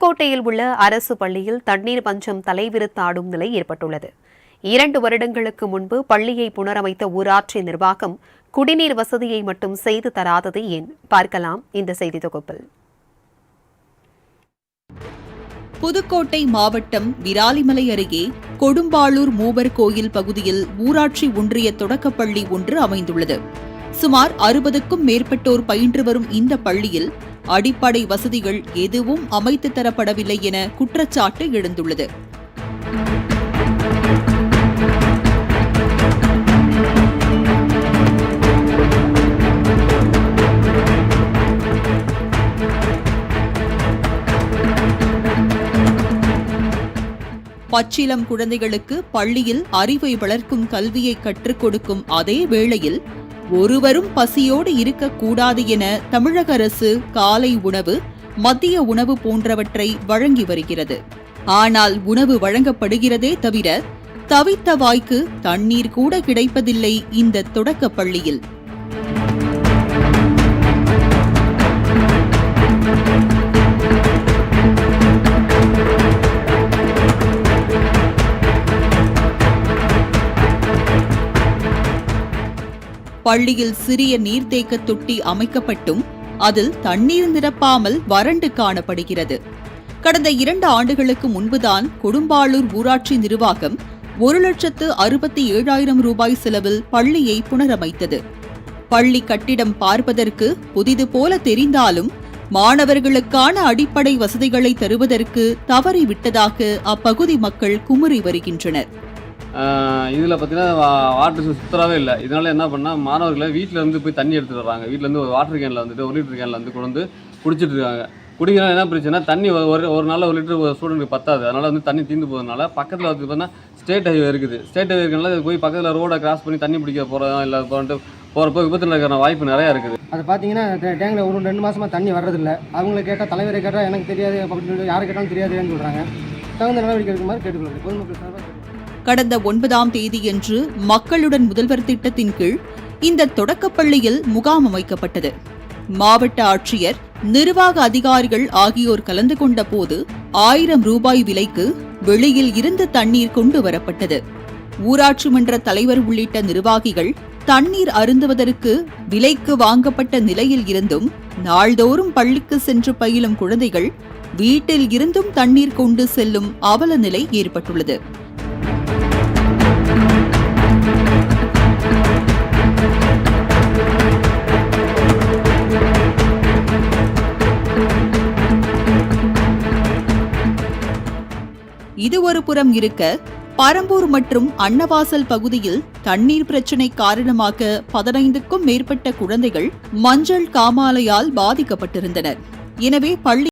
புதுக்கோட்டையில் உள்ள அரசு பள்ளியில் தண்ணீர் பஞ்சம் தலைவிரித்தாடும் நிலை ஏற்பட்டுள்ளது. 2 வருடங்களுக்கு முன்பு பள்ளியை புனரமைத்த ஊராட்சி நிர்வாகம் குடிநீர் வசதியை மட்டும் செய்து தராதது ஏன்? பார்க்கலாம் இந்த செய்தி தொகுப்பில். புதுக்கோட்டை மாவட்டம் விராலிமலை அருகே கொடும்பாளூர் மூவர் கோயில் பகுதியில் ஊராட்சி ஒன்றிய தொடக்கப்பள்ளி ஒன்று அமைந்துள்ளது. சுமார் 60க்கும் மேற்பட்டோர் பயின்று வரும் இந்த பள்ளியில் அடிப்படை வசதிகள் எதுவும் அமைத்து தரப்படவில்லை என குற்றச்சாட்டு எழுந்துள்ளது. பச்சிளம் குழந்தைகளுக்கு பள்ளியில் அறிவை வளர்க்கும் கல்வியை கற்றுக் கொடுக்கும் அதே வேளையில் ஒருவரும் பசியோடு இருக்கக்கூடாது என தமிழக அரசு காலை உணவு, மதிய உணவு போன்றவற்றை வழங்கி வருகிறது. ஆனால் உணவு வழங்கப்படுகிறதே தவிர தவித்த வாய்க்கு தண்ணீர் கூட கிடைப்பதில்லை இந்த தொடக்கப் பள்ளியில். பள்ளியில் சிறிய நீர்த்தேக்க தொட்டி அமைக்கப்பட்டும் அதில் தண்ணீர் நிரப்பாமல் வறண்டு காணப்படுகிறது. கடந்த 2 ஆண்டுகளுக்கு முன்புதான் கொடும்பாளூர் ஊராட்சி நிர்வாகம் 1,67,000 ரூபாய் செலவில் பள்ளியை புனரமைத்தது. பள்ளி கட்டிடம் பார்ப்பதற்கு புதிது போல தெரிந்தாலும் மாணவர்களுக்கான அடிப்படை வசதிகளை தருவதற்கு தவறிவிட்டதாக அப்பகுதி மக்கள் குமுறி வருகின்றனர். இதில் பார்த்தீங்கன்னா வாட்டர் சுத்தராகவே இல்லை. இதனால் என்ன பண்ணால் மாணவர்களை வீட்டில் இருந்து போய் தண்ணி எடுத்துகிட்டு வர்றாங்க. வீட்டிலேருந்து ஒரு வாட்டர் கேனில் வந்துட்டு 1 லிட்டர் கேனில் வந்து கொண்டு வந்து குடிச்சிட்டு இருக்காங்க. குடிக்கிறனால என்ன பிரச்சனை, தண்ணி ஒரு நாளில் 1 லிட்டர் ஸ்டூடெண்ட்டுக்கு பத்தாது. அதனால் வந்து தண்ணி தீர்ந்து போகிறதுனால பக்கத்தில் வந்து பார்த்தீங்கன்னா ஸ்டேட் ஹைவே இருக்குது. ஸ்டேட் ஹைவே இருக்கிறனால போய் பக்கத்தில் ரோடை கிராஸ் பண்ணி தண்ணி பிடிக்க போகிறோம் இல்லை போகிறப்போ விபத்து நடக்கிற வாய்ப்பு நிறையா இருக்குது. அது பார்த்தீங்கன்னா டேங்கில் 2 மாதமாக தண்ணி வர்றதில்லை. அவங்கள கேட்டால் தலைவரை கேட்டால் எனக்கு தெரியாது, அப்படின்னு யாரை கேட்டாலும் தெரியாதுன்னு சொல்கிறாங்க. தகுந்த நடவடிக்கை எடுக்குமாறு கேட்டுக்கொள்ளுங்க. பொதுமக்கள் சார்பாக கடந்த 9ஆம் தேதியன்று மக்களுடன் முதல்வர் திட்டத்தின் கீழ் இந்த தொடக்கப்பள்ளியில் முகாம் அமைக்கப்பட்டது. மாவட்ட ஆட்சியர், நிர்வாக அதிகாரிகள் ஆகியோர் கலந்து கொண்ட போது 1000 ரூபாய் விலைக்கு வெளியில் இருந்து தண்ணீர் கொண்டு வரப்பட்டது. ஊராட்சி மன்ற தலைவர் உள்ளிட்ட நிர்வாகிகள் தண்ணீர் அருந்துவதற்கு விலைக்கு வாங்கப்பட்ட நிலையில் இருந்தும் நாள்தோறும் பள்ளிக்கு சென்று பயிலும் குழந்தைகள் வீட்டில் இருந்தும் தண்ணீர் கொண்டு செல்லும் அவல நிலை ஏற்பட்டுள்ளது. இது ஒரு புறம் இருக்க, பரம்பூர் மற்றும் அன்னவாசல் பகுதியில் தண்ணீர் பிரச்சினை காரணமாக 15க்கும் மேற்பட்ட குழந்தைகள் மஞ்சள் காமாலையால் பாதிக்கப்பட்டிருந்தனர். எனவே பள்ளி